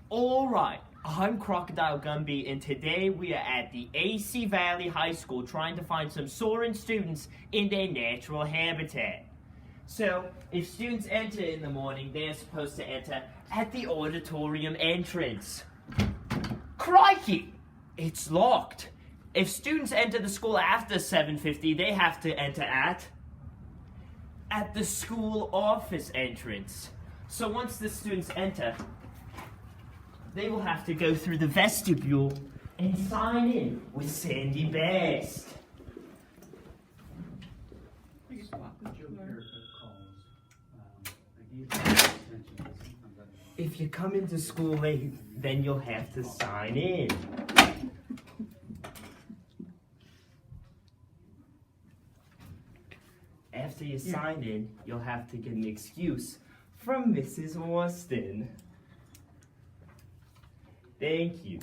Alright, I'm Crocodile Gumby, and today we are at the AC Valley High School trying to find some soaring students in their natural habitat. So, if students enter in the morning, they're supposed to enter at the auditorium entrance. Crikey! It's locked. If students enter the school after 7:50, they have to enter at the school office entrance. So once the students enter, they will have to go through the vestibule and sign in with Sandy Best. If you come into school late, then you'll have to sign in. After you sign in, you'll have to get an excuse from Mrs. Austin. Thank you.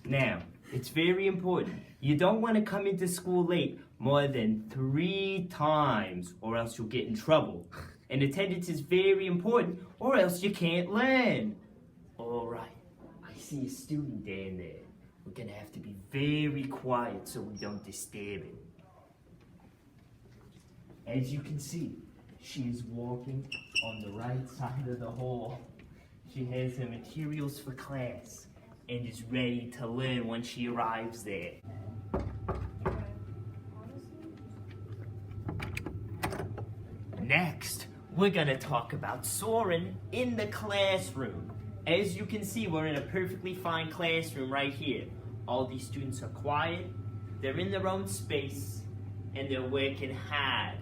Now, it's very important. You don't want to come into school late more than 3 times, or else you'll get in trouble. And attendance is very important, or else you can't learn. Alright, I see a student down there. We're gonna have to be very quiet so we don't disturb him. As you can see, she is walking on the right side of the hall. She has her materials for class and is ready to learn when she arrives there. Next, we're gonna talk about soaring in the classroom. As you can see, we're in a perfectly fine classroom right here. All these students are quiet, they're in their own space, and they're working hard.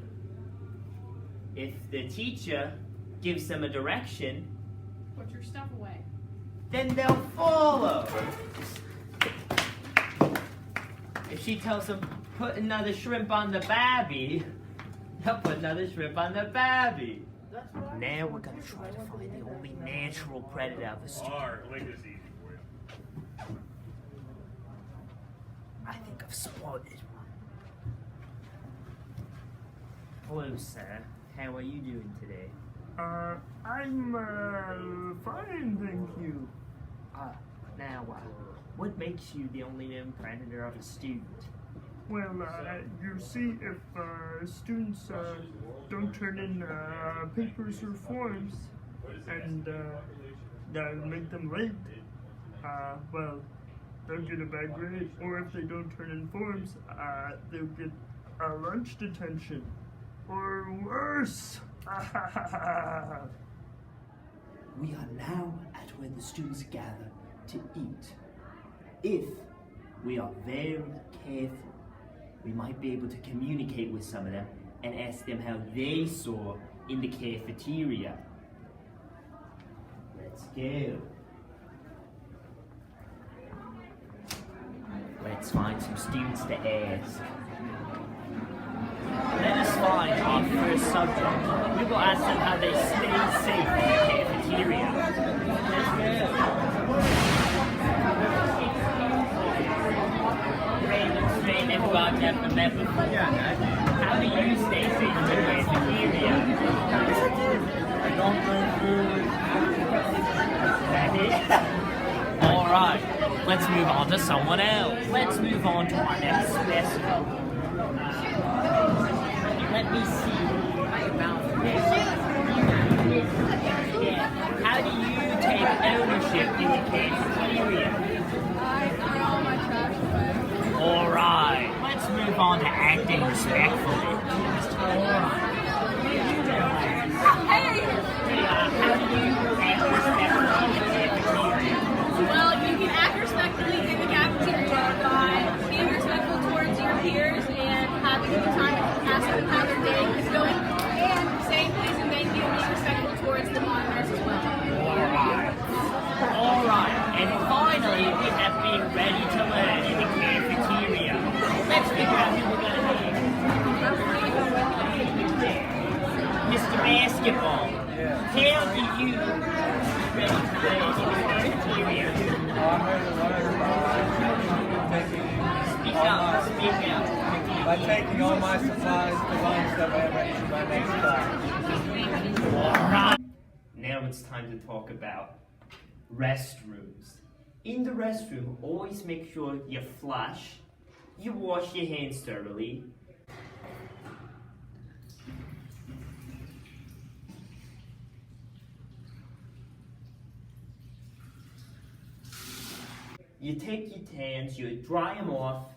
If the teacher gives them a direction, put your stuff away, then they'll follow. If she tells them, put another shrimp on the babby, they'll put another shrimp on the babby. Now we're gonna try to find the only natural predator of a student. I think I've spotted one. Hello, sir. How are you doing today? I'm fine, thank you. Now, what makes you the only known predator of a student? Well, you see, if students don't turn in papers or forms, and that make them late, well, they'll get a bad grade. Or if they don't turn in forms, they'll get lunch detention. Or worse. We are now at where the students gather to eat. If we are very careful, we might be able to communicate with some of them and ask them how they saw in the cafeteria. Let's go. Let's find some students to ask. Let us find our first subject. We will ask them how they stay safe in the cafeteria. Ray, never I've never met before. How do you stay safe in the cafeteria? I don't bring food. Alright, let's move on to someone else. Let's move on to our next specimen. Let me see. How do you take ownership in the cafeteria? I throw all my trash away. Alright, let's move on to acting respectfully. Hey! How do you act respectfully in the cafeteria? Well, you can act respectfully in the cafeteria by being respectful towards your peers and having a good time and asking them how their day is going, and saying please and thank you and being respectful towards the monitors as well. Alright, and finally we have being ready to learn in the cafeteria. Let's figure out who we're going to name. Mr. Basketball, how do you ready to learn in the cafeteria? Speak out. By taking all my supplies to lunch that way I'm ready for my next class. Alright. Now it's time to talk about restrooms. In the restroom, always make sure you flush, you wash your hands thoroughly. You take your hands, you dry them off.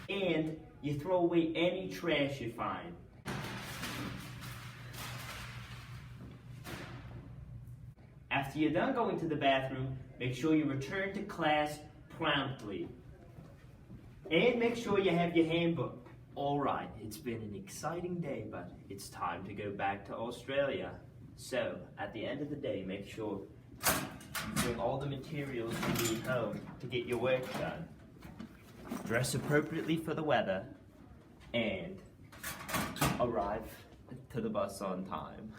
And you throw away any trash you find. After you're done going to the bathroom, make sure you return to class promptly. And make sure you have your handbook. Alright, it's been an exciting day, but it's time to go back to Australia. So, at the end of the day, make sure you bring all the materials you need home to get your work done. Dress appropriately for the weather, and arrive to the bus on time.